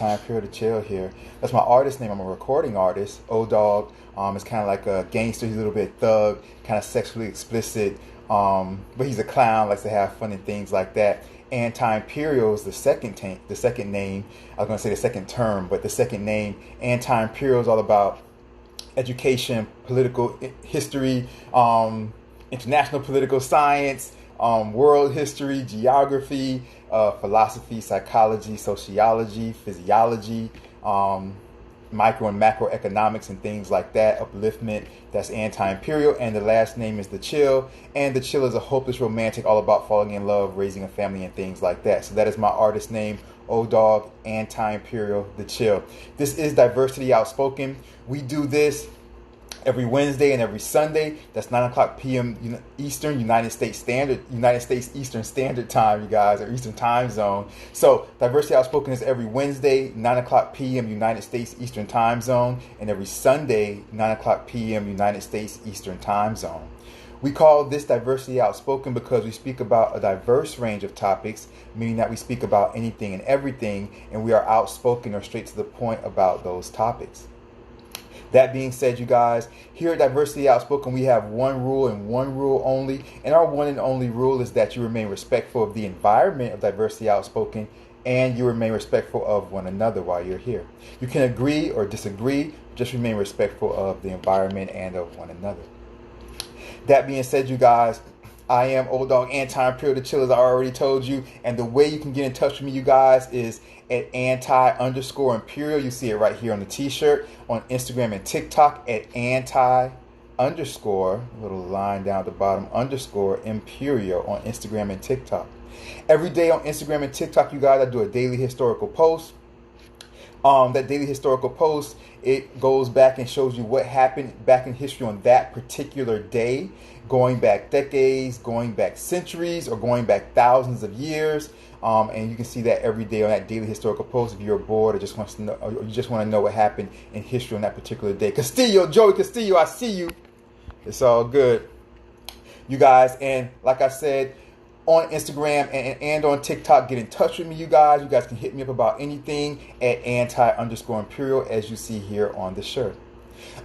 Anti-Imperial to Chill here. That's my artist name. I'm a recording artist. Dogg. It's kind of like a gangster. He's a little bit thug, kind of sexually explicit. But he's a clown, likes to have fun and things like that. Anti-Imperial is the second name. I was going to say the second term, but the second name. Anti-Imperial is all about education, political history, international political science, world history, geography, philosophy, psychology, sociology, physiology, micro and macroeconomics and things like that, upliftment. That's Anti-Imperial. And the last name is The Chill. And The Chill is a hopeless romantic all about falling in love, raising a family, and things like that. So that is my artist name, Dogg, Anti-Imperial, The Chill. This is Diversity Outspoken. We do this every Wednesday and every Sunday. That's 9 o'clock p.m. Eastern, United States Eastern Standard Time, you guys, or Eastern Time Zone. So Diversity Outspoken is every Wednesday, 9 o'clock p.m. United States Eastern Time Zone, and every Sunday, 9 o'clock p.m. United States Eastern Time Zone. We call this Diversity Outspoken because we speak about a diverse range of topics, meaning that we speak about anything and everything, and we are outspoken or straight to the point about those topics. That being said, you guys, here at Diversity Outspoken, we have one rule and one rule only. And our one and only rule is that you remain respectful of the environment of Diversity Outspoken, and you remain respectful of one another while you're here. You can agree or disagree, just remain respectful of the environment and of one another. That being said, you guys, I am Dogg, Anti-Imperial to Chill, as I already told you. And the way you can get in touch with me, you guys, is at anti_imperial. You see it right here on the t-shirt, on Instagram and TikTok at anti_ little line down at the bottom, _imperial on Instagram and TikTok. Every day on Instagram and TikTok, you guys, I do a daily historical post. That daily historical post, it goes back and shows you what happened back in history on that particular day, going back decades, going back centuries, or going back thousands of years. And you can see that every day on that daily historical post if you're bored or just wants to know, or you just want to know what happened in history on that particular day. Joey Castillo, I see you. It's all good, you guys. And like I said, on Instagram and on TikTok, get in touch with me, you guys. You guys can hit me up about anything at anti_imperial, as you see here on the shirt.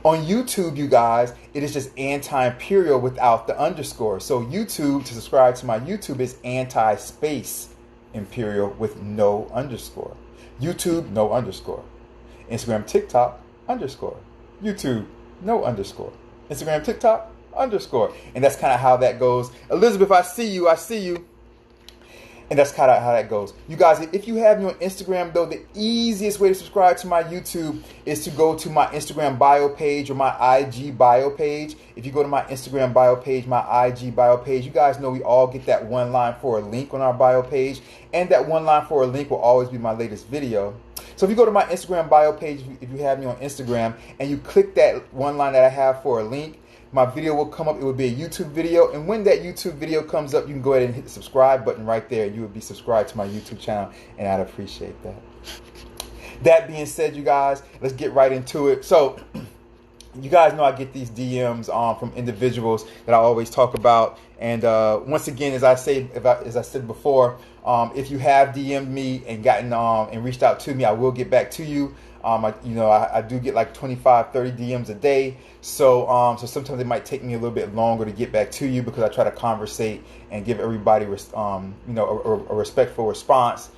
On YouTube, you guys, it is just Anti-Imperial without the underscore. So YouTube, to subscribe to my YouTube, is anti-space_imperial with no underscore. YouTube, no underscore. Instagram, TikTok, underscore. YouTube, no underscore. Instagram, TikTok, underscore. And that's kind of how that goes. Elizabeth, I see you. And that's kind of how that goes. You guys, if you have me on Instagram, though, the easiest way to subscribe to my YouTube is to go to my Instagram bio page or my IG bio page. If you go to my Instagram bio page, my IG bio page, you guys know we all get that one line for a link on our bio page. And that one line for a link will always be my latest video. So if you go to my Instagram bio page, if you have me on Instagram, and you click that one line that I have for a link, my video will come up. It will be a YouTube video. And when that YouTube video comes up, you can go ahead and hit the subscribe button right there. You will be subscribed to my YouTube channel, and I'd appreciate that. That being said, you guys, let's get right into it. So you guys know I get these DMs from individuals that I always talk about. And once again, as I said before, if you have DM'd me and gotten and reached out to me, I will get back to you. I do get like 25, 30 DMs a day. So sometimes it might take me a little bit longer to get back to you because I try to conversate and give everybody, a respectful response.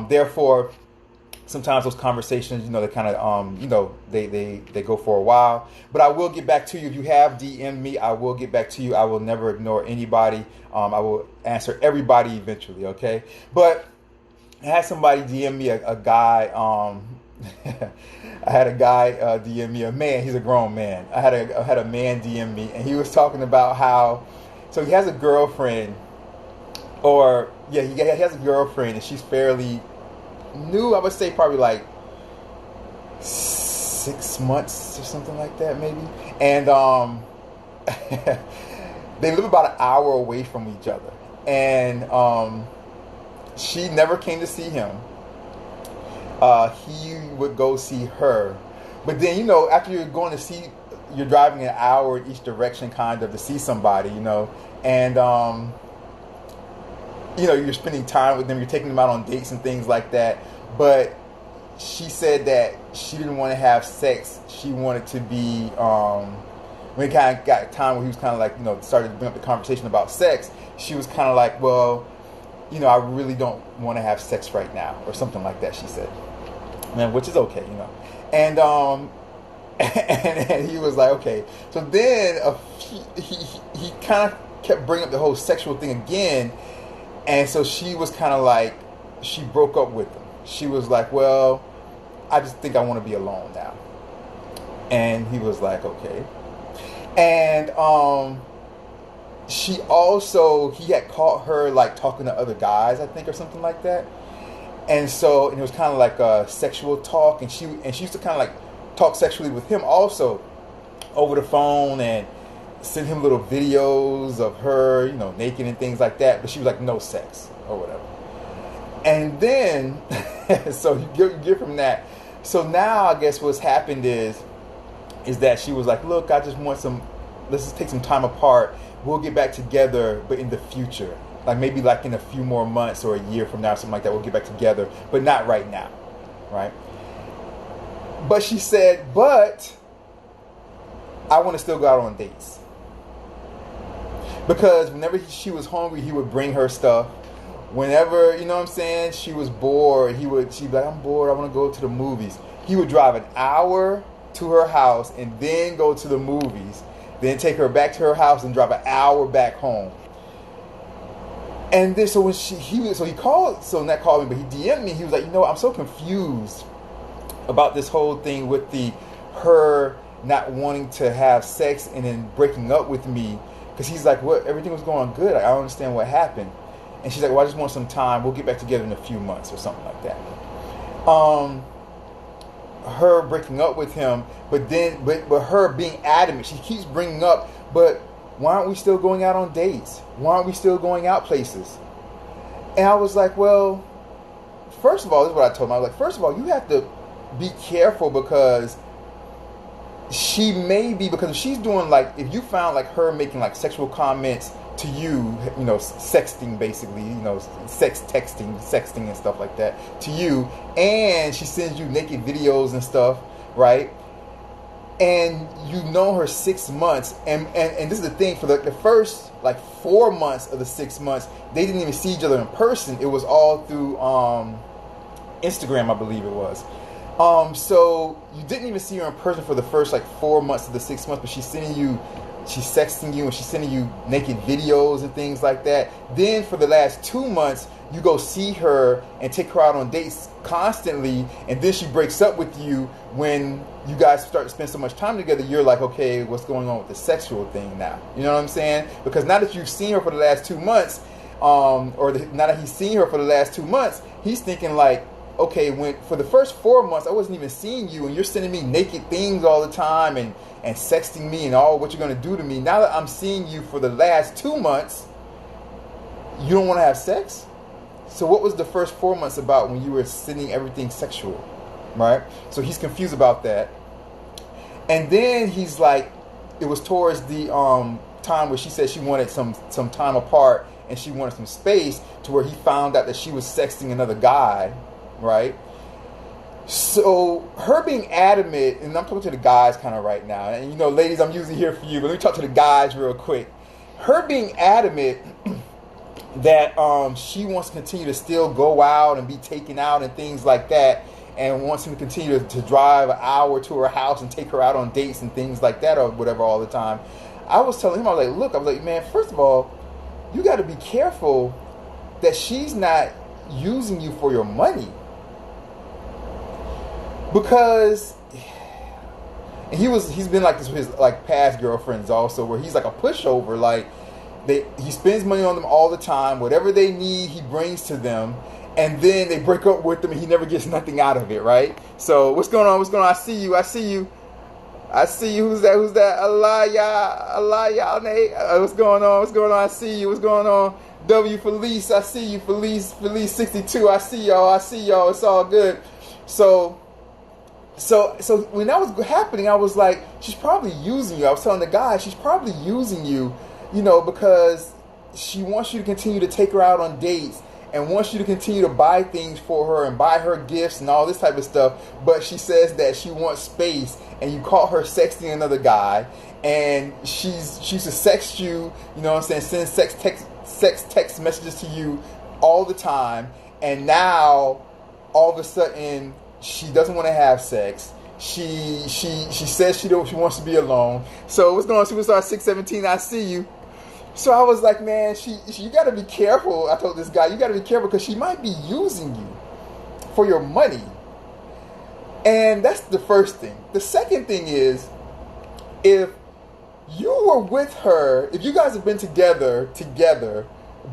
Therefore, sometimes those conversations, they kind of, they go for a while. But I will get back to you. If you have DM'd me, I will get back to you. I will never ignore anybody. I will answer everybody eventually, okay? But I had somebody DM me, a guy, I had a guy DM me, a man, he's a grown man. I had a man DM me, and he was talking about how, so he has a girlfriend, he has a girlfriend, and she's fairly new. I would say probably like 6 months or something like that, maybe. And they live about an hour away from each other, and she never came to see him. He would go see her, but then after you're driving an hour in each direction, kind of, to see somebody, and you're spending time with them, you're taking them out on dates and things like that. But she said that she didn't want to have sex. She wanted to be, when it kind of got time where he was kind of like, started to bring up the conversation about sex, she was kind of like, well, I really don't want to have sex right now, or something like that, she said. Which is okay, And, and he was like, okay. So then he kind of kept bringing up the whole sexual thing again. And so she was kind of like, she broke up with him. She was like, well, I just think I want to be alone now. And he was like, okay. And he had caught her like talking to other guys, I think, or something like that. And so, and it was kind of like a sexual talk, and she used to kind of like talk sexually with him also over the phone and send him little videos of her, naked and things like that. But she was like, no sex or whatever. And then, so you get from that. So now I guess what's happened is that she was like, look, I just want let's just take some time apart. We'll get back together, but in the future. Like maybe like in a few more months or a year from now, something like that, we'll get back together, but not right now, right? But she said, but I want to still go out on dates. Because whenever she was hungry, he would bring her stuff. Whenever, she was bored, she'd be like, I'm bored, I want to go to the movies. He would drive an hour to her house and then go to the movies, then take her back to her house and drive an hour back home. And then, so when he called, so not called me, but he DM'd me. He was like, I'm so confused about this whole thing with her not wanting to have sex and then breaking up with me. Because he's like, what? Everything was going good. I don't understand what happened. And she's like, well, I just want some time. We'll get back together in a few months or something like that. Her breaking up with him, but her being adamant. She keeps bringing up, but why aren't we still going out on dates? Why aren't we still going out places? And I was like, well, first of all, this is what I told him. I was like, first of all, you have to be careful because if she's doing like, if you found like her making like sexual comments to you, sexting basically, sexting and stuff like that to you, and she sends you naked videos and stuff, right? And her 6 months, and this is the thing, for the first like 4 months of the 6 months, they didn't even see each other in person. It was all through Instagram, I believe it was. So you didn't even see her in person for the first like 4 months of the 6 months, but she's sexting you and she's sending you naked videos and things like that. Then for the last 2 months, you go see her and take her out on dates constantly, and then she breaks up with you when you guys start to spend so much time together. You're like, okay, what's going on with the sexual thing now? You know what I'm saying? Because now that you've seen her for the last 2 months, now that he's seen her for the last 2 months, he's thinking like, okay, when for the first 4 months I wasn't even seeing you, and you're sending me naked things all the time and sexting me and all what you're going to do to me. Now that I'm seeing you for the last 2 months, you don't want to have sex? So what was the first 4 months about when you were sending everything sexual, right? So he's confused about that. And then he's like, it was towards the time where she said she wanted some time apart and she wanted some space, to where he found out that she was sexting another guy, right? So her being adamant, and I'm talking to the guys kind of right now, and ladies, I'm usually here for you, but let me talk to the guys real quick. Her being adamant that she wants to continue to still go out and be taken out and things like that, and wants him to continue to drive an hour to her house and take her out on dates and things like that or whatever all the time. I was telling him, I was like, man, first of all, you got to be careful that she's not using you for your money. Because he's been like this with his like past girlfriends also, where he's like a pushover. Like he spends money on them all the time. Whatever they need, he brings to them, and then they break up with them, and he never gets nothing out of it, right? So what's going on? I see you. Who's that? Alaya, Nate. What's going on? I see you. What's going on? W Felice, I see you. Felice 62. I see y'all. It's all good. So when that was happening, I was like, she's probably using you. I was telling the guy, she's probably using you, because she wants you to continue to take her out on dates and wants you to continue to buy things for her and buy her gifts and all this type of stuff. But she says that she wants space, and you caught her sexting another guy, and she's to sext you, you know what I'm saying, send sex text messages to you all the time, and now all of a sudden she doesn't want to have sex. She says she wants to be alone. So what's going on, Superstar 617? I see you. So I was like, man, you got to be careful. I told this guy, you got to be careful because she might be using you for your money. And that's the first thing. The second thing is, if you were with her, if you guys have been together,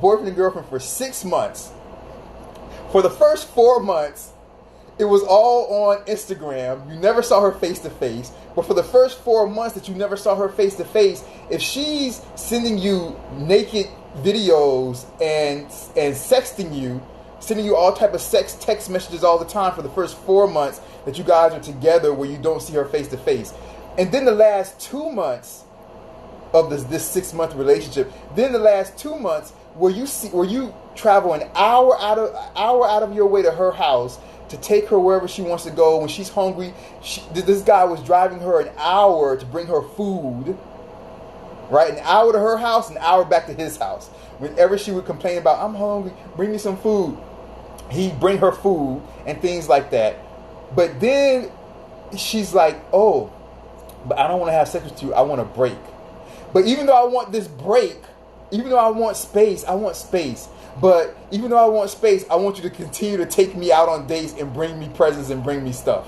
boyfriend and girlfriend, for 6 months, for the first 4 months, it was all on Instagram. You never saw her face to face. But for the first 4 months that you never saw her face to face, if she's sending you naked videos and sexting you, sending you all type of sex text messages all the time for the first 4 months that you guys are together where you don't see her face to face, and then the last 2 months of this 6 month relationship, then the last 2 months where you travel an hour out of your way to her house to take her wherever she wants to go when she's hungry. This guy was driving her an hour to bring her food, right? An hour to her house, an hour back to his house. Whenever she would complain about, I'm hungry, bring me some food, he'd bring her food and things like that. But then she's like, oh, but I don't want to have sex with you, I want a break. But even though I want this break, even though I want space, but even though I want space, I want you to continue to take me out on dates and bring me presents and bring me stuff.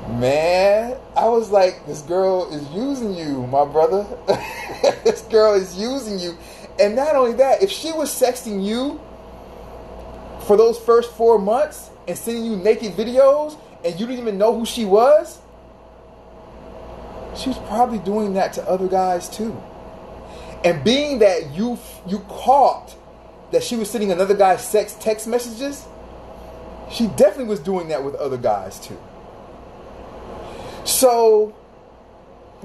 Man, I was like, this girl is using you, my brother. This girl is using you. And not only that, if she was sexting you for those first 4 months and sending you naked videos and you didn't even know who she was probably doing that to other guys too. And being that you caught that she was sending another guy's sex text messages, she definitely was doing that with other guys too. So,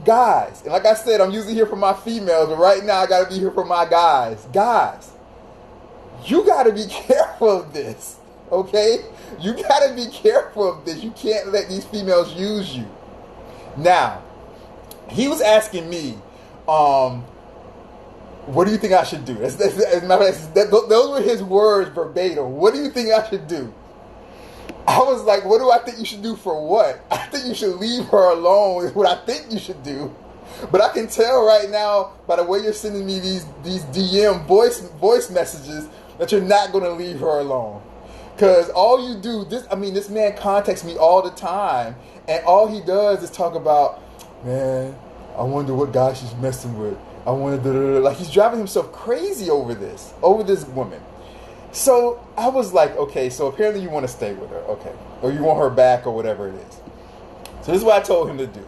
guys, and like I said, I'm usually here for my females, but right now I gotta be here for my guys. Guys, you gotta be careful of this, okay? You gotta be careful of this. You can't let these females use you. Now, he was asking me, what do you think I should do? Those were his words verbatim. What do you think I should do? I was like, what do I think you should do for what? I think you should leave her alone is what I think you should do. But I can tell right now by the way you're sending me these DM voice messages that you're not going to leave her alone. Because all you do, this man contacts me all the time, and all he does is talk about, man, I wonder what guy she's messing with. I wonder, like he's driving himself crazy over this woman. So I was like, okay, so apparently you want to stay with her, okay, or you want her back or whatever it is. So this is what I told him to do.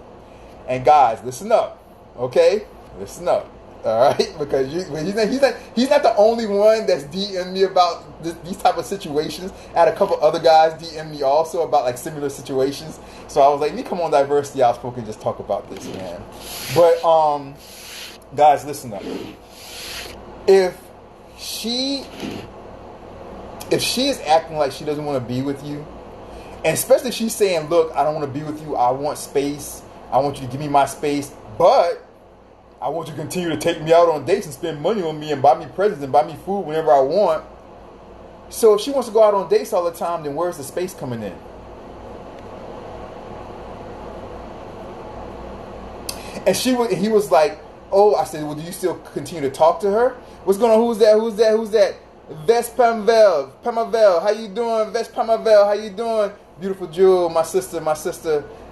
And guys, listen up, okay? Listen up, all right? Because he's not the only one that's DM'd me about these type of situations. I had a couple other guys DM me also about like similar situations. So I was like, let me come on Diversity Outspoken and just talk about this, man. But guys, listen up. If she is acting like she doesn't want to be with you, and especially if she's saying, look, I don't want to be with you, I want space, I want you to give me my space, but I want you to continue to take me out on dates and spend money on me and buy me presents and buy me food whenever I want. So if she wants to go out on dates all the time, then where's the space coming in? And he was like, oh, I said, well, do you still continue to talk to her? What's going on? Who's that? Vest Pamavel, how you doing? Vest Pamavel, how you doing? Beautiful Jewel, my sister,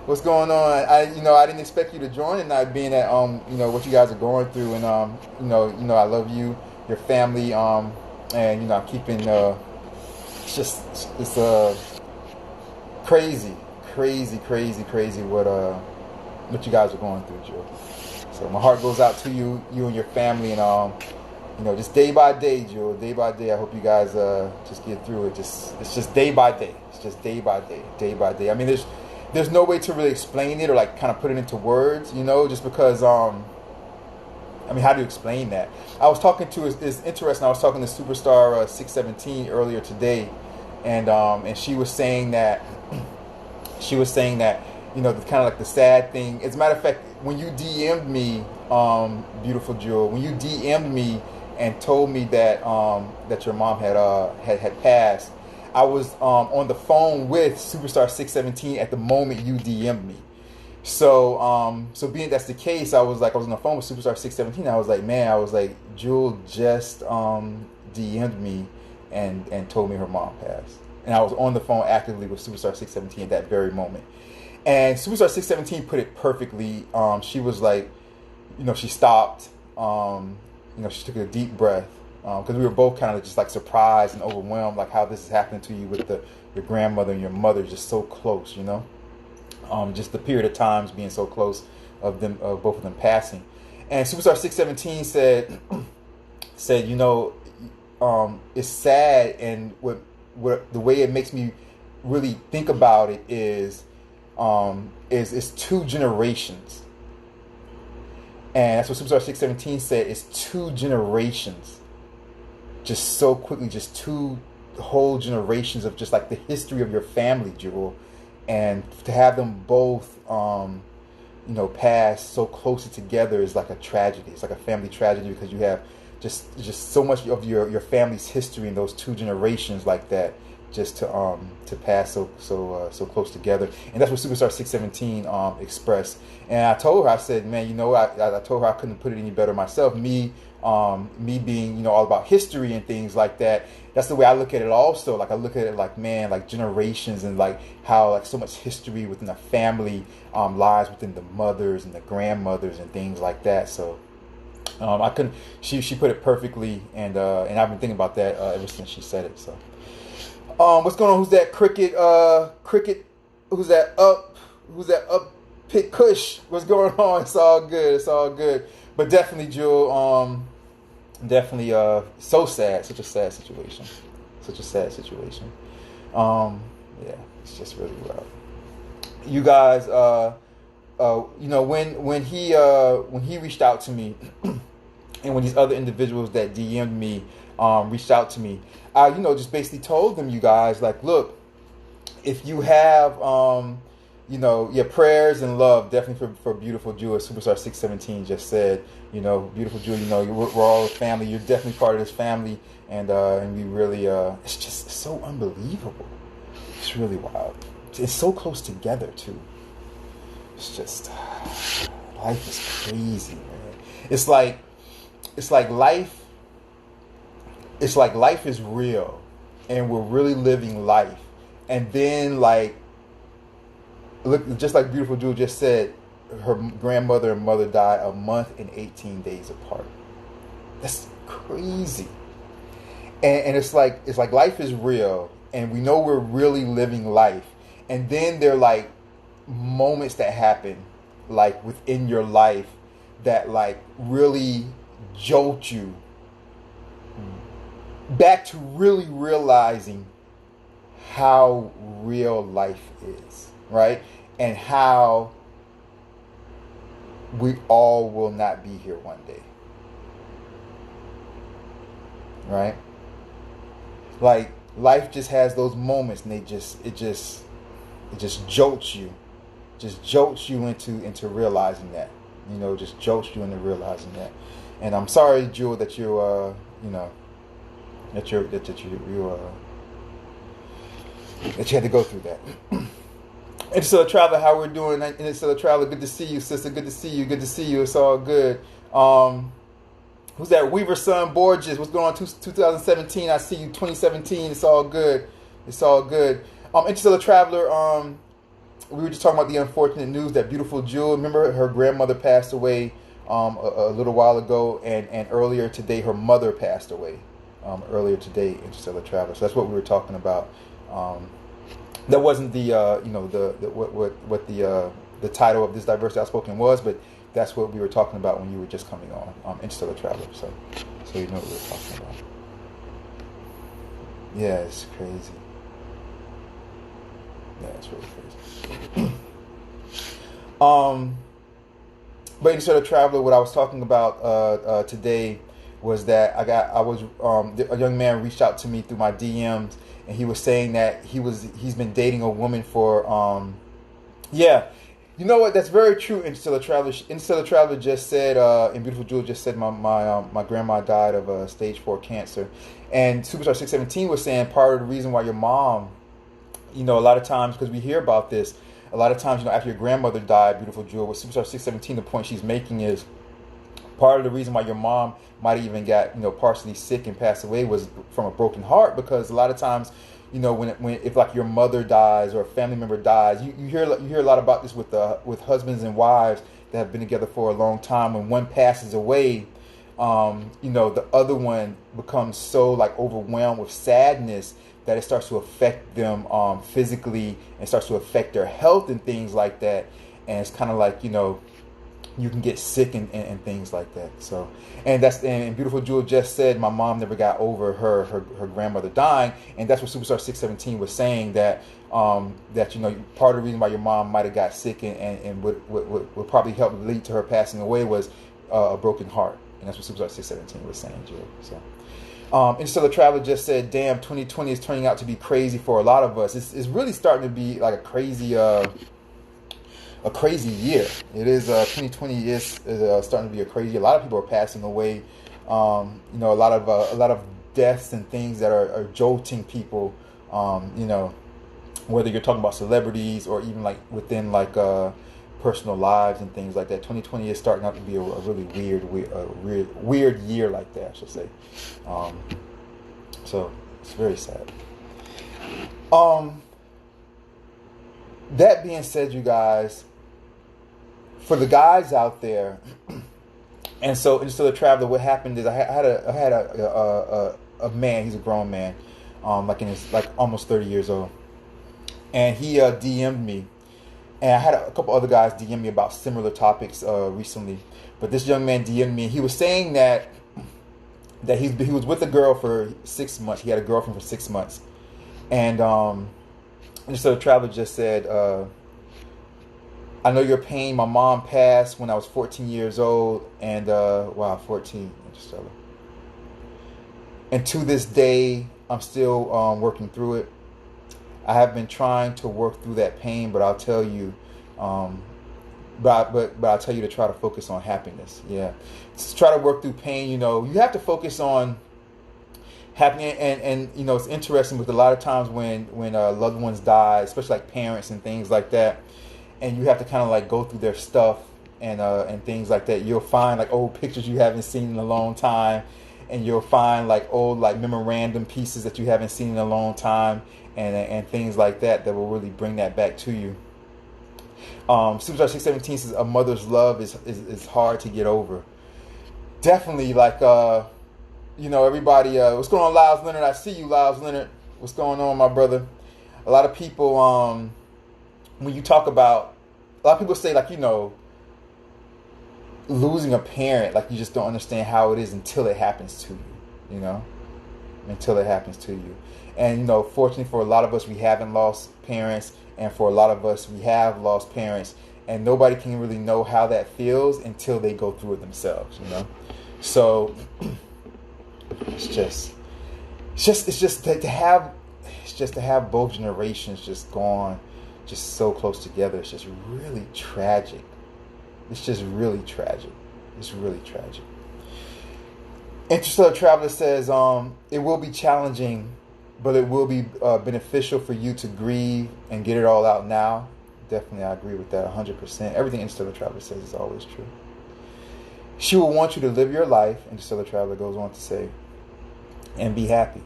what's going on? I didn't expect you to join tonight, being that what you guys are going through, and I love you, your family, and I'm keeping it's crazy what you guys are going through, Jewel. So my heart goes out to you and your family, and just day by day, Jewel, day by day. I hope you guys just get through it. It's just day by day. It's just day by day. I mean, there's no way to really explain it or like kind of put it into words, just because I mean, how do you explain that? I was talking to, it's interesting, I was talking to Superstar 617 earlier today, and she was saying that, you know, the kind of like the sad thing. As a matter of fact, when you DM'd me, beautiful Jewel, when you DM'd me and told me that that your mom had passed, I was on the phone with Superstar 617 at the moment you DM'd me. So being that's the case, I was on the phone with Superstar 617. I was like, man, Jewel just DM'd me and told me her mom passed, and I was on the phone actively with Superstar 617 at that very moment. And Superstar 617 put it perfectly. She was like, you know, she stopped. You know, she took a deep breath because we were both kind of just like surprised and overwhelmed, like how this is happening to you with your grandmother and your mother just so close, you know. Just the period of times being so close of both of them passing. And Superstar 617 said, you know, it's sad, and what the way it makes me really think about it is two generations. And that's what Superstar 617 said, it's two generations. Just so quickly, just two whole generations of just like the history of your family, Jewel. And to have them both, you know, pass so closely together is like a tragedy. It's like a family tragedy because you have just so much of your family's history in those two generations like that, just to pass so close together. And that's what Superstar 617 expressed. And I told her, I said, man, you know, I told her I couldn't put it any better myself. Me being, you know, all about history and things like that. That's the way I look at it also. Like I look at it like, man, like generations, and like how like so much history within the family lies within the mothers and the grandmothers and things like that. So I couldn't, she put it perfectly, and I've been thinking about that ever since she said it. So what's going on? Who's that cricket? Who's that up pick Kush? What's going on? It's all good. But definitely, Jewel, definitely so sad. Such a sad situation. Yeah, it's just really rough. You guys, you know, when he reached out to me, and when these other individuals that DM'd me reached out to me, I, you know, just basically told them, you guys, like, look, if you have, you know, your prayers and love, definitely for beautiful Jewel, as Superstar 617 just said, you know, beautiful Jewel, you know, we're all a family. You're definitely part of this family, and we really, it's just so unbelievable. It's really wild. It's so close together too. It's just, life is crazy, man. It's like life is real, and we're really living life. And then, like, look, just like beautiful Jewel just said, her grandmother and mother died a month and 18 days apart. That's crazy. And it's like life is real, and we know we're really living life. And then there are like moments that happen, like within your life, that like really jolt you back to really realizing how real life is, right? And how we all will not be here one day, right? Like life just has those moments, and it just jolts you, into realizing that, you know, just jolts you into realizing that. And I'm sorry, Jewel, that you you know, that you had to go through that. Interstellar Traveler, how we're doing? Interstellar Traveler, good to see you, sister. Good to see you. It's all good. Who's that? Weaver Son Borges. What's going on? 2017. I see you. 2017. It's all good. Interstellar Traveler. We were just talking about the unfortunate news that beautiful Jewel. Remember, her grandmother passed away a little while ago, and earlier today her mother passed away. Earlier today, Interstellar Traveler. So that's what we were talking about. That wasn't the you know, what the title of this Diversity Outspoken was, but that's what we were talking about when you were just coming on Interstellar Traveler. So you know what we were talking about. Yeah, it's crazy. Yeah, it's really crazy. But instead of traveler, what I was talking about today was that a young man reached out to me through my DMs, and he was saying that he's been dating a woman for yeah. You know what? That's very true. Interstellar Traveler just said, and Beautiful Jewel just said, my grandma died of stage 4 cancer, and Superstar 617 was saying part of the reason why your mom, a lot of times, because we hear about this, a lot of times, after your grandmother died, Beautiful Jewel, with Superstar 617, the point she's making is part of the reason why your mom might have even got, partially sick and passed away was from a broken heart, because a lot of times, if like your mother dies or a family member dies, you hear a lot about this with husbands and wives that have been together for a long time. When one passes away, the other one becomes so like overwhelmed with sadness that it starts to affect them physically, and starts to affect their health and things like that. And it's kind of like, you can get sick and things like that. So, and Beautiful Jewel just said, my mom never got over her grandmother dying, and that's what Superstar 617 was saying, that part of the reason why your mom might have got sick and would probably help lead to her passing away was a broken heart, and that's what Superstar 617 was saying, Jill. So, Interstellar Traveler just said, damn, 2020 is turning out to be crazy for a lot of us. It's really starting to be like a crazy year. It is 2020 is starting to be a crazy. A lot of people are passing away. A lot of deaths and things that are jolting people. Whether you're talking about celebrities or even like within like personal lives and things like that. 2020 is starting out to be a really weird year like that, I should say. So it's very sad. That being said, you guys, for the guys out there, and so Interstellar Traveler, what happened is I had a man. He's a grown man, like in his almost 30 years old, and he DM'd me, and I had a couple other guys DM me about similar topics recently. But this young man DM'd me, and he was saying that he was with a girl for 6 months. He had a girlfriend for 6 months, and Interstellar Traveler just said, I know your pain. My mom passed when I was 14 years old, and 14, Interstellar. And to this day, I'm still working through it. I have been trying to work through that pain, but I'll tell you, but I'll tell you to try to focus on happiness. Yeah, just try to work through pain. You have to focus on happiness, and it's interesting with a lot of times when loved ones die, especially like parents and things like that. And you have to kind of like go through their stuff and things like that. You'll find like old pictures you haven't seen in a long time, and you'll find like old like memorandum pieces that you haven't seen in a long time, and things like that will really bring that back to you. Superstar 617 says a mother's love is hard to get over. Definitely, like everybody. What's going on, Lyles Leonard? I see you, Lyles Leonard. What's going on, my brother? A lot of people when you talk about, a lot of people say, like, losing a parent, like, you just don't understand how it is until it happens to you, until it happens to you. And, fortunately for a lot of us, we haven't lost parents, and for a lot of us, we have lost parents, and nobody can really know how that feels until they go through it themselves, So, it's just to have both generations just gone, just so close together. It's just really tragic. It's really tragic. Interstellar Traveler says, it will be challenging, but it will be beneficial for you to grieve and get it all out now. Definitely, I agree with that 100%. Everything Interstellar Traveler says is always true. She will want you to live your life, Interstellar Traveler goes on to say, and be happy.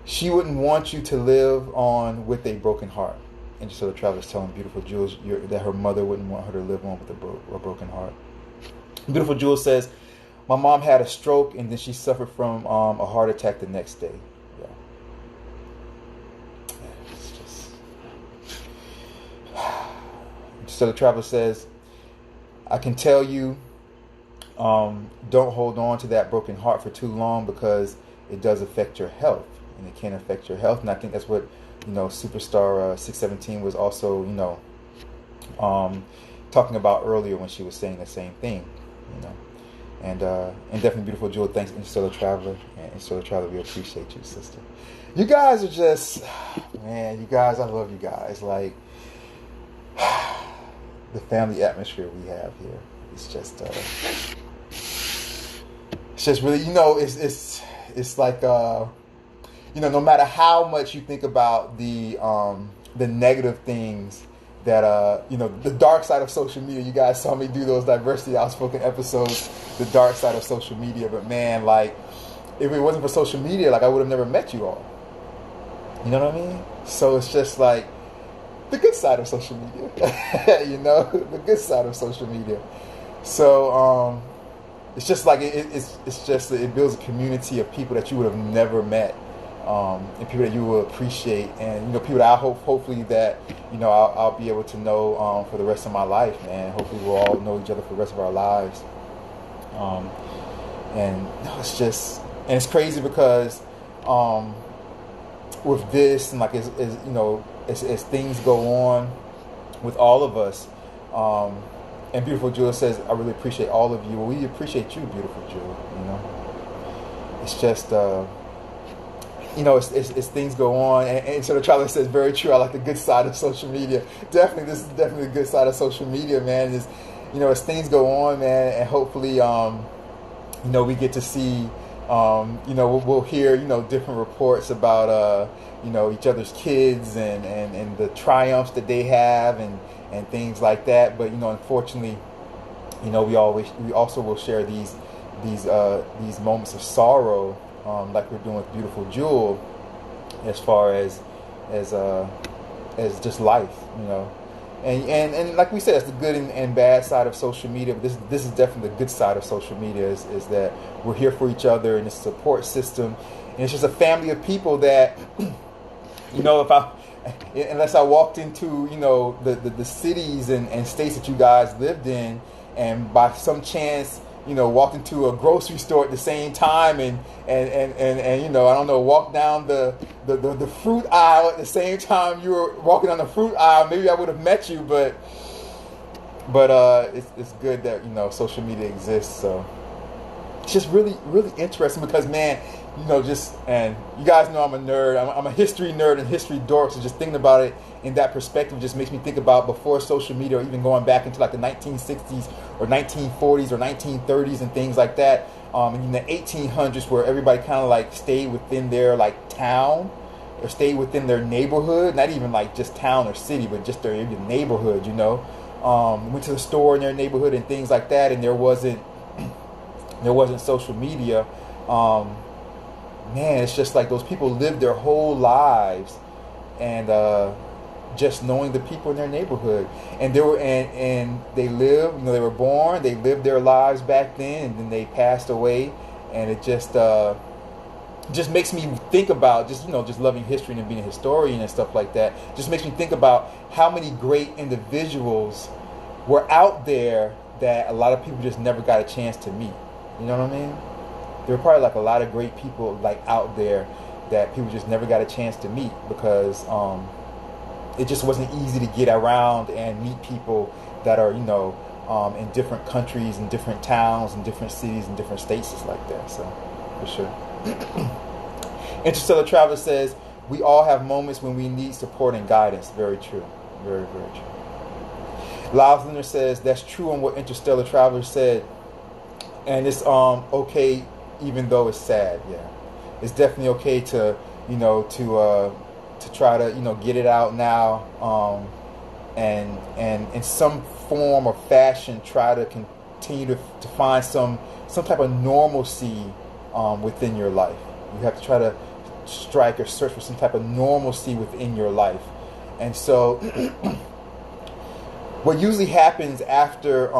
She wouldn't want you to live on with a broken heart. Interstellar Traveler is telling Beautiful Jewel that her mother wouldn't want her to live on with a broken heart. Beautiful Jewel says, my mom had a stroke, and then she suffered from a heart attack the next day. Yeah. It's just... Interstellar Traveler says, I can tell you, don't hold on to that broken heart for too long, because it does affect your health, and it can affect your health. And I think that's what Superstar 617 was also talking about earlier when she was saying the same thing, you know. And definitely beautiful Jewel. Thanks, Interstellar Traveler. And Interstellar Traveler, we appreciate you, sister. You guys are just, man, you guys, I love you guys. Like, the family atmosphere we have here. It's just really, you know, it's like, you know, no matter how much you think about the negative things that, you know, the dark side of social media. You guys saw me do those Diversity Outspoken episodes, the dark side of social media. But man, like, if it wasn't for social media, like, I would have never met you all. You know what I mean? So it's just like the good side of social media, you know, the good side of social media. So it's just like it's just it builds a community of people that you would have never met. And people that you will appreciate, and you know, people that I hopefully that, you know, I'll be able to know for the rest of my life, man. Hopefully we'll all know each other for the rest of our lives. And no, it's just, and it's crazy because with this, and like as you know, as things go on with all of us, and beautiful Jewel says, I really appreciate all of you. Well, we appreciate you, beautiful Jewel. You know, it's just. You know, it's things go on, and so the traveler says, very true. I like the good side of social media. Definitely, this is definitely the good side of social media, man. Is, you know, as things go on, man, and hopefully, you know, we get to see, you know, we'll hear, you know, different reports about, you know, each other's kids and the triumphs that they have and things like that. But you know, unfortunately, you know, we also will share these moments of sorrow. Like we're doing with beautiful Jewel, as far as just life, you know, and like we said, it's the good and bad side of social media. But this is definitely the good side of social media is that we're here for each other and it's a support system, and it's just a family of people that, you know, unless I walked into, you know, the cities and states that you guys lived in, and by some chance, you know, walked into a grocery store at the same time and you know, I don't know, walked down the fruit aisle at the same time you were walking down the fruit aisle, maybe I would have met you, but it's good that, you know, social media exists. So it's just really, really interesting because, man, you know, just, and you guys know I'm a nerd. I'm a history nerd and history dork. So just thinking about it in that perspective just makes me think about before social media, or even going back into like the 1960s or 1940s or 1930s and things like that. And in the 1800s, where everybody kind of like stayed within their like town or stayed within their neighborhood, not even like just town or city, but just their neighborhood, you know. Went to the store in their neighborhood and things like that, and there wasn't social media. Man, it's just like those people lived their whole lives, and just knowing the people in their neighborhood, and they lived, you know, they were born, they lived their lives back then, and then they passed away, and it just makes me think about just, you know, just loving history and being a historian and stuff like that. Just makes me think about how many great individuals were out there that a lot of people just never got a chance to meet. You know what I mean? There were probably like a lot of great people like out there that people just never got a chance to meet because it just wasn't easy to get around and meet people that are, you know, in different countries and different towns and different cities and different states like that. So, for sure. Interstellar Traveler says, we all have moments when we need support and guidance. Very true. Very, very true. Lyles Leonard says, that's true on what Interstellar Traveler said. And it's okay even though it's sad. Yeah, it's definitely okay to, you know, to try to, you know, get it out now, and in some form or fashion try to continue to find some type of normalcy within your life. You have to try to strike or search for some type of normalcy within your life. And so what usually happens after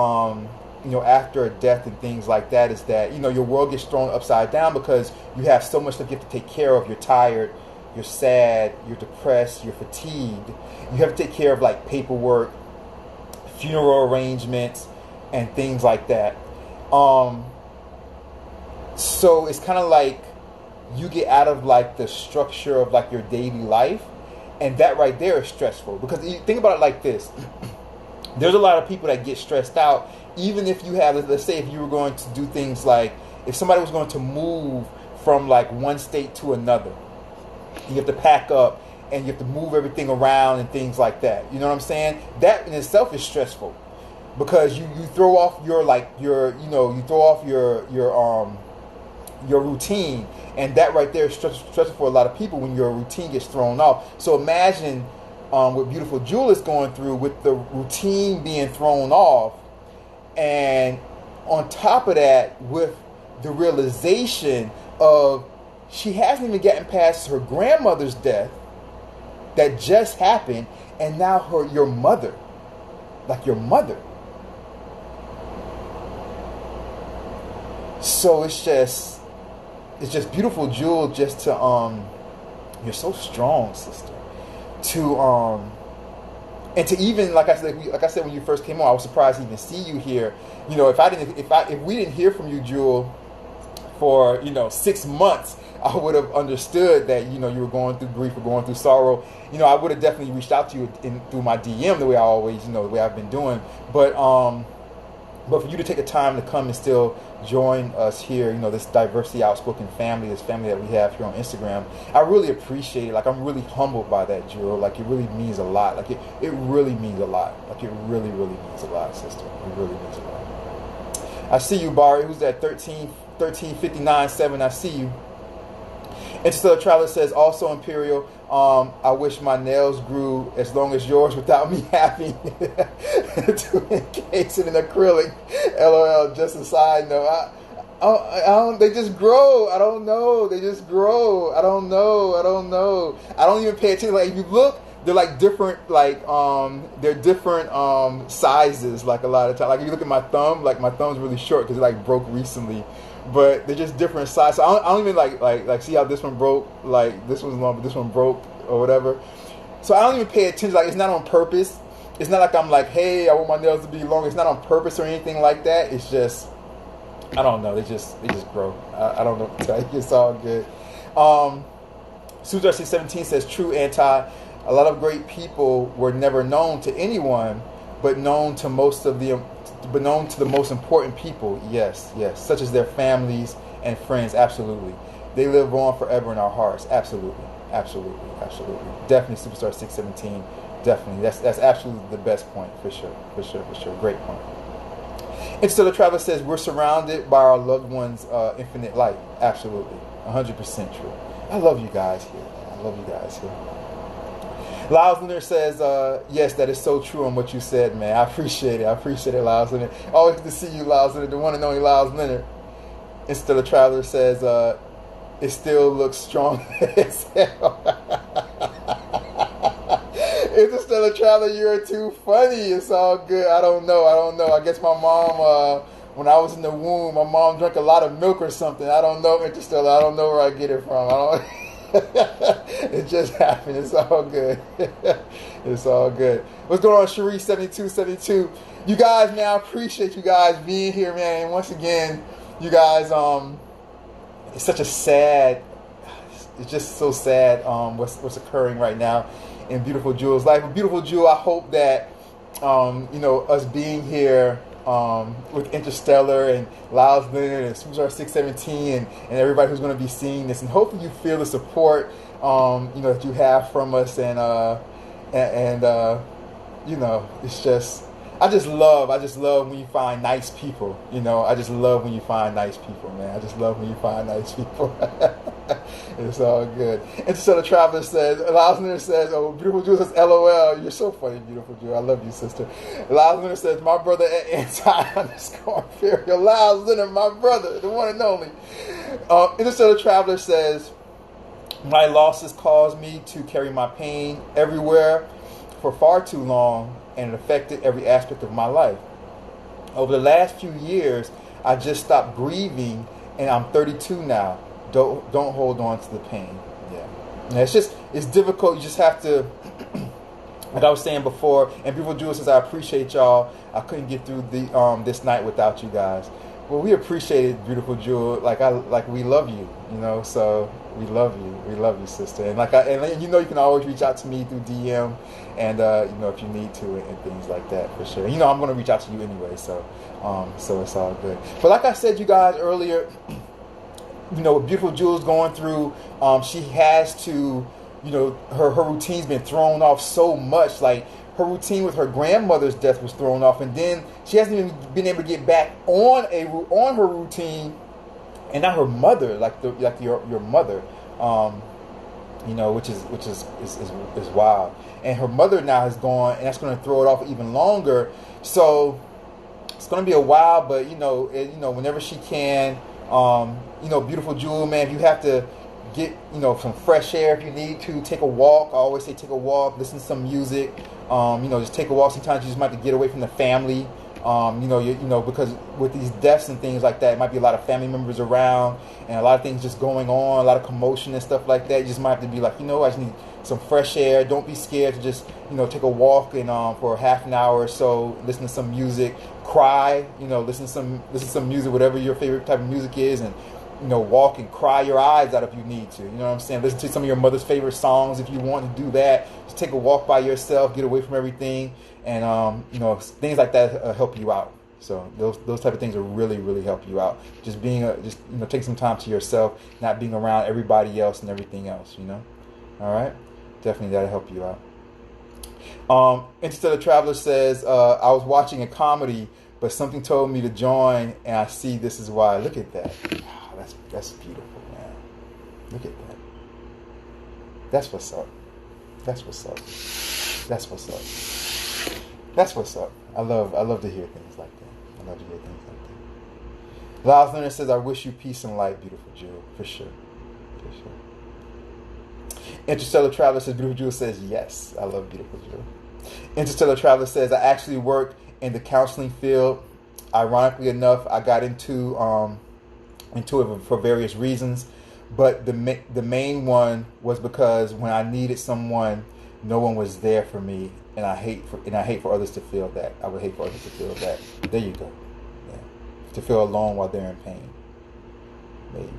you know, after a death and things like that is that, you know, your world gets thrown upside down because you have so much that you have to take care of. You're tired, you're sad, you're depressed, you're fatigued. You have to take care of like paperwork, funeral arrangements, and things like that. So it's kind of like you get out of like the structure of like your daily life, and that right there is stressful because you think about it like this. There's a lot of people that get stressed out, even if you have, let's say if you were going to do things like, if somebody was going to move from like one state to another, you have to pack up and you have to move everything around and things like that. You know what I'm saying? That in itself is stressful, because you throw off your you throw off your routine, and that right there is stressful for a lot of people when your routine gets thrown off. So imagine what Beautiful Jewel is going through with the routine being thrown off, and on top of that with the realization of she hasn't even gotten past her grandmother's death that just happened, and now your mother. So it's just Beautiful Jewel, just to you're so strong, sister. And to even, like I said when you first came on, I was surprised to even see you here. You know, if we didn't hear from you, Jewel, for 6 months, I would have understood that you were going through grief or going through sorrow. I would have definitely reached out to you through my DM, the way I always, the way I've been doing. But for you to take the time to come and still join us here, this Diversity Outspoken family, this family that we have here on Instagram, I really appreciate it. Like, I'm really humbled by that, Jewel. Like, it really means a lot. Like, it really means a lot. Like, it really, really means a lot, sister. It really means a lot. I see you, Barry. Who's that? 1359-7. I see you. Interstellar Traveler says, also Imperial, I wish my nails grew as long as yours without me having to encase it in acrylic. LOL, just a side note. I don't, they just grow. I don't know. They just grow. I don't know. I don't even pay attention. Like, if you look, they're like different, they're different sizes, like a lot of times. Like, if you look at my thumb, like my thumb's really short because it like broke recently. But they're just different sizes. So I don't even like see how this one broke. Like, this one's long, but this one broke or whatever. So I don't even pay attention. Like, it's not on purpose. It's not like I'm like, hey, I want my nails to be long. It's not on purpose or anything like that. It's just, I don't know. They just grow. I don't know what to tell you. It's all good. Suzer 617 says, true anti. A lot of great people were never known to anyone, but known to the most important people, yes, such as their families and friends. Absolutely, they live on forever in our hearts. Absolutely. Definitely, Superstar 617. Definitely, that's absolutely the best point, for sure. Great point. Interstellar Traveler says, we're surrounded by our loved ones' infinite light. Absolutely, 100% true. I love you guys here. Lyles Leonard says, yes, that is so true on what you said, man. I appreciate it, Lyles Leonard. Always good to see you, Lyles Leonard, the one and only Lyles Leonard. Interstellar Traveler says, it still looks strong as hell. Interstellar Traveler, you're too funny. It's all good. I don't know. I guess my mom, when I was in the womb, my mom drank a lot of milk or something. I don't know, Interstellar. I don't know where I get it from. It just happened. It's all good. It's all good. What's going on, Cherie 7272? You guys, man, I appreciate you guys being here, man. And once again, you guys, it's such a sad, it's just so sad what's occurring right now in Beautiful Jewel's life. But Beautiful Jewel, I hope that us being here with Interstellar and Lyles Leonard and Superstar 617 and everybody who's going to be seeing this, and hopefully you feel the support that you have from us, and it's just, I just love when you find nice people. I just love when you find nice people, man. I just love when you find nice people. It's all good. Interstellar Traveler says, Lyles Leonard says, oh, Beautiful Jewel says, LOL, you're so funny, Beautiful Jewel. I love you, sister. Lyles Leonard says, my brother at Anti-Imperial. Lyles Leonard, my brother, the one and only. Interstellar Traveler says, my losses caused me to carry my pain everywhere for far too long, and it affected every aspect of my life. Over the last few years, I just stopped grieving, and I'm 32 now. Don't hold on to the pain. Yeah, it's difficult. You just have to, like I was saying before, and Beautiful Jewel says, I appreciate y'all. I couldn't get through this night without you guys. Well, we appreciate it, beautiful Jewel. Like we love you, you know. So we love you, sister. And and you know, you can always reach out to me through DM, and you know, if you need to, and things like that, for sure. And, you know, I'm gonna reach out to you anyway, so it's all good. But like I said, you guys earlier, you know, what beautiful Jewel's going through, she has to, you know, her routine's been thrown off so much, like. Her routine with her grandmother's death was thrown off, and then she hasn't even been able to get back on her routine, and not her mother, like your mother, you know, which is wild. And her mother now has gone, and that's going to throw it off even longer. So it's going to be a while, but you know, whenever she can, you know, beautiful Jewel, man, if you have to get, you know, some fresh air, if you need to, take a walk. I always say take a walk, listen to some music. You know, just take a walk. Sometimes you just might have to get away from the family. You know, because with these deaths and things like that, it might be a lot of family members around and a lot of things just going on, a lot of commotion and stuff like that. You just might have to be like, you know, I just need some fresh air. Don't be scared to just, you know, take a walk and for half an hour or so, listen to some music, cry, you know, listen to some music, whatever your favorite type of music is, and you know, walk and cry your eyes out if you need to. You know what I'm saying? Listen to some of your mother's favorite songs if you want to do that. Just take a walk by yourself, get away from everything, and you know, things like that help you out. So those type of things will really, really help you out. Just being just, you know, take some time to yourself, not being around everybody else and everything else. You know, all right, definitely that'll help you out. Interstellar Traveler says, I was watching a comedy, but something told me to join, and I see this is why. Look at that. That's beautiful, man. Look at that. That's what's up. That's what's up. That's what's up. That's what's up. I love to hear things like that. I love to hear things like that. Lyles Leonard says, I wish you peace and light, beautiful Jewel. For sure. For sure. Interstellar Traveler says, beautiful Jewel says, yes. I love beautiful Jewel. Interstellar Traveler says, I actually work in the counseling field. Ironically enough, I got into it for various reasons, but the main one was because when I needed someone, no one was there for me, and I hate for others to feel that. I would hate for others to feel that. There you go. Yeah. To feel alone while they're in pain. There you go.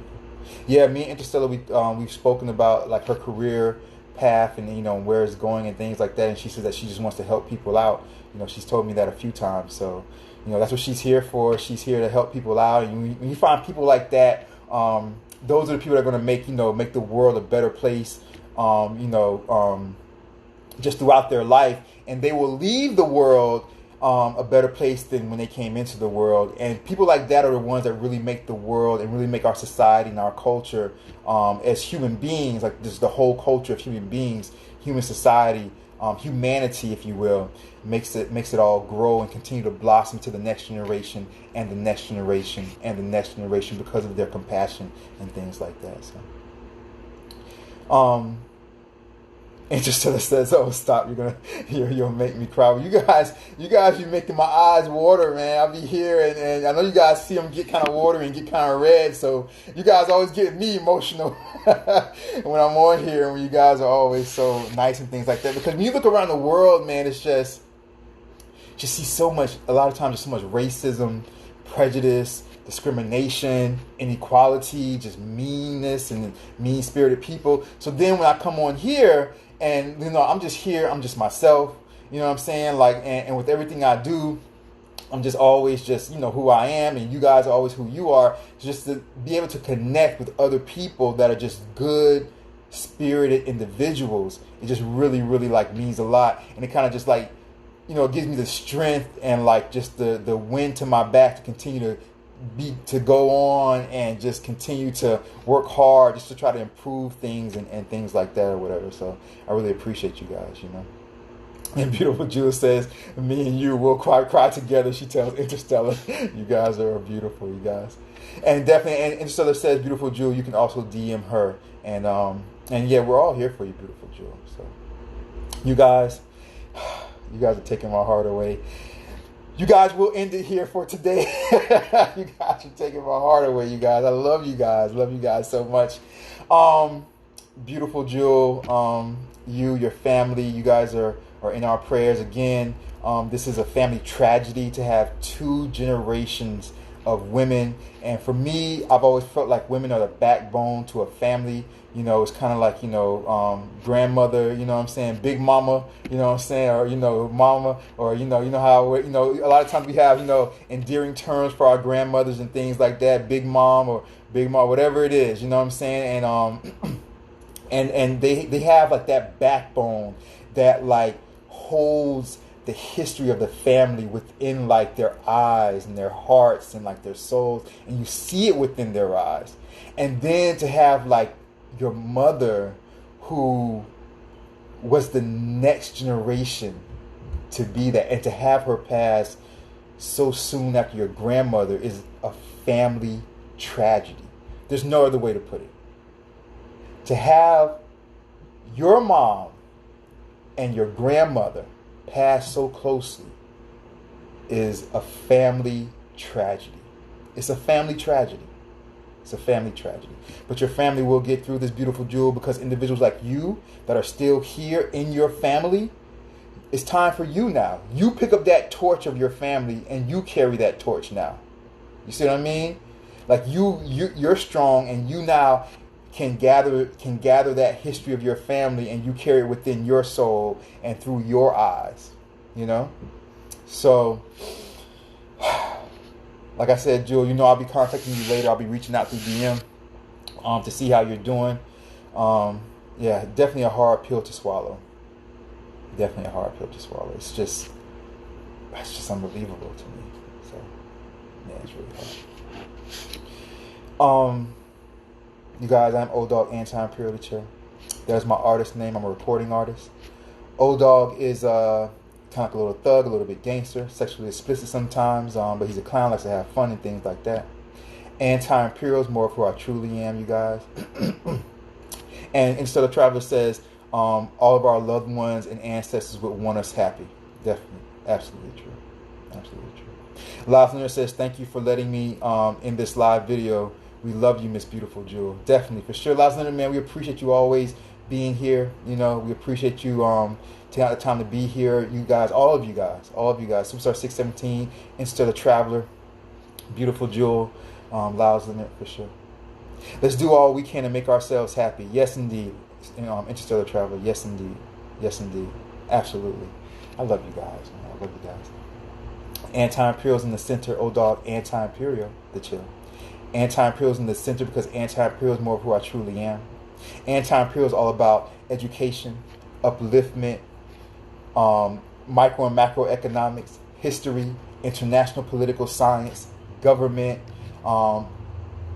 Yeah, me and Interstellar, we've spoken about like her career path and, you know, where it's going and things like that, and she says that she just wants to help people out. You know, she's told me that a few times, so you know, that's what she's here for. She's here to help people out. And when you find people like that, those are the people that are going to make the world a better place, just throughout their life. And they will leave the world a better place than when they came into the world. And people like that are the ones that really make the world and really make our society and our culture as human beings, like this is the whole culture of human beings, human society, humanity, if you will, makes it all grow and continue to blossom to the next generation and the next generation and the next generation because of their compassion and things like that. So, Interstellar says, "Oh, stop! You'll make me cry." Well, you guys, you're making my eyes water, man. I'll be here, and I know you guys see them get kind of watery and get kind of red. So you guys always get me emotional when I'm on here, and when you guys are always so nice and things like that. Because when you look around the world, man, it's just see so much. A lot of times, just so much racism, prejudice, discrimination, inequality, just meanness and mean-spirited people. So then when I come on here and, you know, I'm just here, I'm just myself, you know what I'm saying? Like, and with everything I do, I'm just always just, you know, who I am, and you guys are always who you are. Just to be able to connect with other people that are just good, spirited individuals, it just really, really like means a lot. And it kind of just like, you know, it gives me the strength and like just the wind to my back to continue to go on and just continue to work hard just to try to improve things and things like that or whatever. So I really appreciate you guys, you know. And beautiful Jewel says, me and you will cry together. She tells Interstellar, you guys are beautiful, you guys. And definitely, and Interstellar says, beautiful Jewel, you can also DM her. And yeah, we're all here for you, beautiful Jewel. So you guys are taking my heart away. You guys will end it here for today. You guys are taking my heart away, you guys. I love you guys. Love you guys so much. Beautiful Jewel, your family, you guys are in our prayers again. This is a family tragedy to have 2 generations of women. And for me, I've always felt like women are the backbone to a family. You know, it's kind of like, grandmother, you know what I'm saying, big mama, you know what I'm saying, or, mama, or, you know how, a lot of times we have, endearing terms for our grandmothers and things like that, big mom or big mom, whatever it is, you know what I'm saying, and they have like that backbone that like holds the history of the family within like their eyes and their hearts and like their souls, and you see it within their eyes. And then to have like your mother, who was the next generation to be that, and to have her pass so soon after your grandmother is a family tragedy. There's no other way to put it. To have your mom and your grandmother pass so closely is a family tragedy. It's a family tragedy. It's a family tragedy. But your family will get through this, beautiful jewel, because individuals like you that are still here in your family, it's time for you now. You pick up that torch of your family and you carry that torch now. You see what I mean? Like you're strong, and you now can gather that history of your family, and you carry it within your soul and through your eyes, So, like I said, Jewel, I'll be contacting you later. I'll be reaching out through DM to see how you're doing. Yeah, definitely a hard pill to swallow. Definitely a hard pill to swallow. It's just unbelievable to me. So, yeah, it's really hard. You guys, I'm Dogg, Anti-Imperial, the chill. There's my artist name. I'm a recording artist. Dogg is kind of like a little thug, a little bit gangster, sexually explicit sometimes, but he's a clown, likes to have fun and things like that. Anti-Imperial is more of who I truly am, you guys. And Interstellar Traveler says, all of our loved ones and ancestors would want us happy. Definitely. Absolutely true. Absolutely true. Live Listener says, thank you for letting me in this live video. We love you, Miss Beautiful Jewel. Definitely, for sure. Live Listener, man, we appreciate you always being here. We appreciate you taking out the time to be here. You guys, all of you guys. Superstar 617, Interstellar Traveler, Beautiful Jewel, Live Listener, for sure. Let's do all we can to make ourselves happy. Yes, indeed. Interstellar Traveler. Yes, indeed. Yes, indeed. Absolutely. I love you guys. Man. I love you guys. Anti-Imperial's in the center. Dogg, Anti-Imperial, the chill. Anti-Imperial is in the center because Anti-Imperial is more of who I truly am. Anti-Imperial is all about education, upliftment, micro and macroeconomics, history, international political science, government,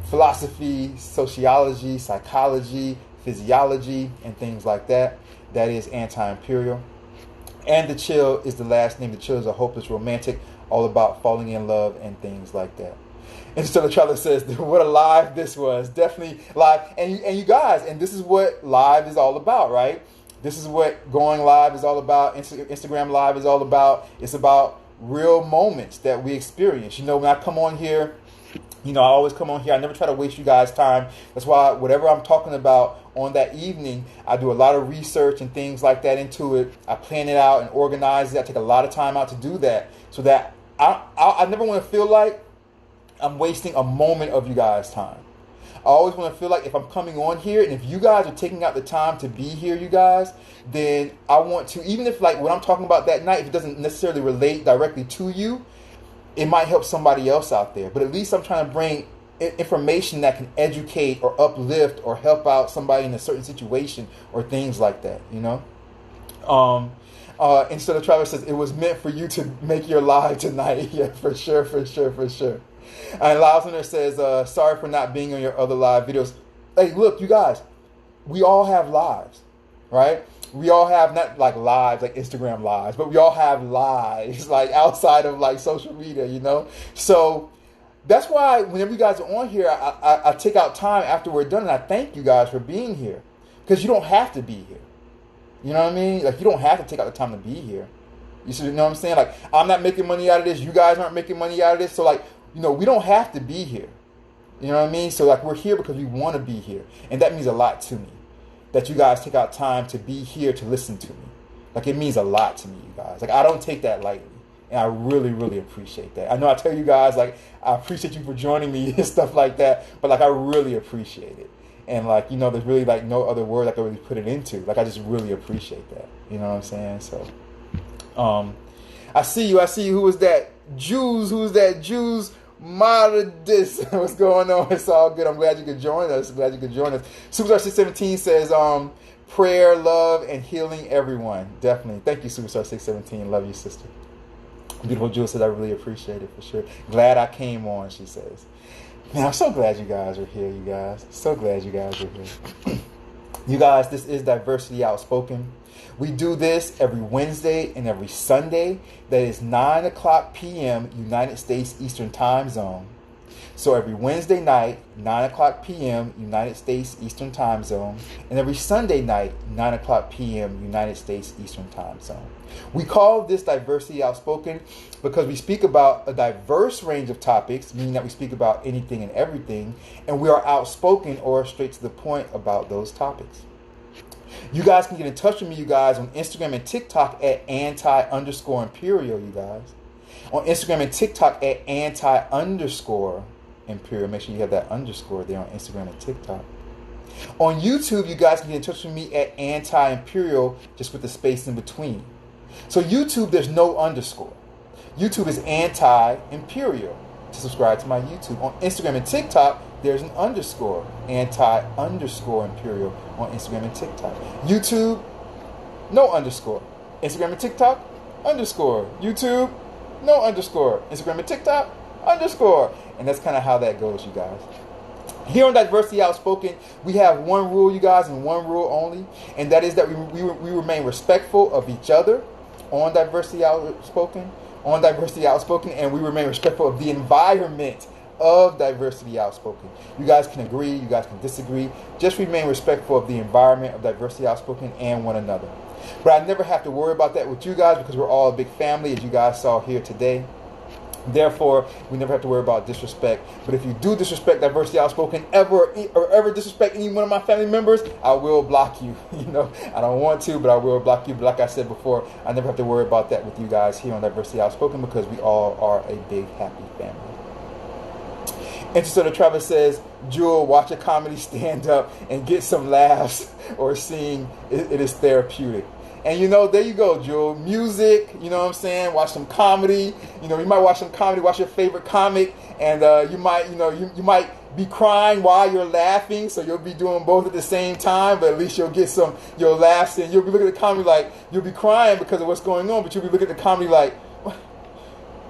philosophy, sociology, psychology, physiology, and things like that. That is Anti-Imperial. And the chill is the last name. The chill is a hopeless romantic, all about falling in love and things like that. Interstellar Traveler says, what a live this was. Definitely live. And you guys, and this is what live is all about, right? This is what going live is all about. Instagram live is all about. It's about real moments that we experience. When I come on here, I always come on here. I never try to waste you guys' time. That's why whatever I'm talking about on that evening, I do a lot of research and things like that into it. I plan it out and organize it. I take a lot of time out to do that, so that I never want to feel like I'm wasting a moment of you guys' time. I always want to feel like if I'm coming on here, and if you guys are taking out the time to be here, you guys, then I want to, even if like what I'm talking about that night, if it doesn't necessarily relate directly to you, it might help somebody else out there. But at least I'm trying to bring information that can educate or uplift or help out somebody in a certain situation or things like that, Instead of Travis says, it was meant for you to make your live tonight. Yeah, for sure. And Listener says, sorry for not being on your other live videos. Hey, look, you guys, we all have lives, right? We all have not like lives, like Instagram lives, but we all have lives like outside of like social media, So that's why whenever you guys are on here, I take out time after we're done, and I thank you guys for being here, because you don't have to be here. You know what I mean? Like, you don't have to take out the time to be here. You know what I'm saying? Like, I'm not making money out of this. You guys aren't making money out of this. So, like, we don't have to be here. You know what I mean? So, like, we're here because we want to be here. And that means a lot to me, that you guys take out time to be here to listen to me. Like, it means a lot to me, you guys. Like, I don't take that lightly. And I really, really appreciate that. I know I tell you guys, like, I appreciate you for joining me and stuff like that, but, like, I really appreciate it. And, like, you know, there's really, like, no other word I can really put it into. Like, I just really appreciate that. You know what I'm saying? So, I see you. Who was that? Jews. Who's that? Jews. Modest. What's going on? It's all good. I'm glad you could join us. Superstar 617 says, prayer, love, and healing everyone. Definitely. Thank you, Superstar 617. Love you, sister. Beautiful Jewel says, I really appreciate it for sure. Glad I came on, she says. Man, I'm so glad you guys are here, you guys. So glad you guys are here. You guys, this is Diversity Outspoken. We do this every Wednesday and every Sunday. That is 9 o'clock p.m. United States Eastern Time Zone. So every Wednesday night, 9 o'clock p.m. United States Eastern Time Zone. And every Sunday night, 9 o'clock p.m. United States Eastern Time Zone. We call this Diversity Outspoken because we speak about a diverse range of topics, meaning that we speak about anything and everything, and we are outspoken or straight to the point about those topics. You guys can get in touch with me, you guys, on Instagram and TikTok at anti_imperial, you guys. On Instagram and TikTok at anti_imperial. Make sure you have that underscore there on Instagram and TikTok. On YouTube, you guys can get in touch with me at anti-imperial, just with the space in between. So YouTube, there's no underscore. YouTube is anti-imperial to subscribe to my YouTube. On Instagram and TikTok, there's an underscore, anti_imperial on Instagram and TikTok. YouTube, no underscore. Instagram and TikTok, underscore. YouTube, no underscore. Instagram and TikTok, underscore. And that's kind of how that goes, you guys. Here on Diversity Outspoken, we have one rule, you guys, and one rule only, and that is that we remain respectful of each other on Diversity Outspoken, and we remain respectful of the environment of Diversity Outspoken. You guys can agree, you guys can disagree. Just remain respectful of the environment of Diversity Outspoken and one another. But I never have to worry about that with you guys because we're all a big family, as you guys saw here today. Therefore, we never have to worry about disrespect. But if you do disrespect Diversity Outspoken ever disrespect any one of my family members, I will block you. You know, I don't want to, but I will block you. But like I said before, I never have to worry about that with you guys here on Diversity Outspoken because we all are a big, happy family. Interstellar Travis says, Jewel, watch a comedy stand up and get some laughs or sing. It is therapeutic. And, you know, there you go, Jewel. Music, you know what I'm saying? Watch some comedy. You know, you might watch some comedy, watch your favorite comic, and you might, you know, you might be crying while you're laughing, so you'll be doing both at the same time, but at least you'll get your laughs in. You'll be looking at the comedy like, you'll be crying because of what's going on, but you'll be looking at the comedy like,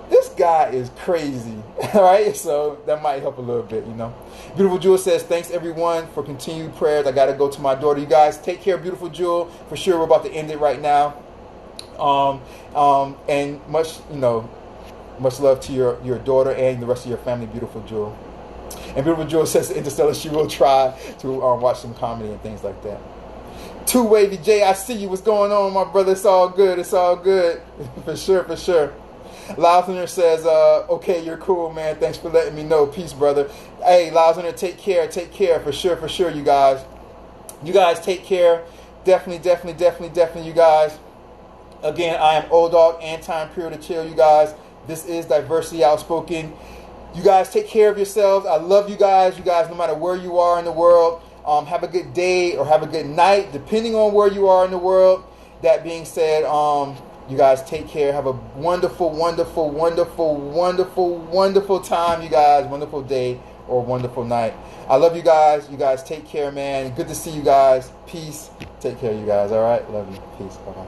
this guy is crazy. All right, so that might help a little bit, you know. Beautiful Jewel says, thanks everyone for continued prayers. I got to go to my daughter. You guys take care, Beautiful Jewel. For sure, we're about to end it right now. And much love to your daughter and the rest of your family, Beautiful Jewel. And Beautiful Jewel says, Interstellar, she will try to watch some comedy and things like that. Two Wavy J, I see you. What's going on, my brother? It's all good. It's all good. For sure. Loudner says, okay, you're cool, man. Thanks for letting me know. Peace, brother. Hey, Loudner, take care. For sure, you guys. You guys take care. Definitely, you guys. Again, I am Dogg, Anti-Imperial to Chill, you guys. This is Diversity Outspoken. You guys take care of yourselves. I love you guys. You guys, no matter where you are in the world, have a good day or have a good night, depending on where you are in the world. That being said, you guys take care. Have a wonderful time, you guys. Wonderful day or wonderful night. I love you guys. You guys take care, man. Good to see you guys. Peace. Take care, you guys. All right? Love you. Peace. Bye-bye.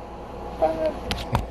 Bye.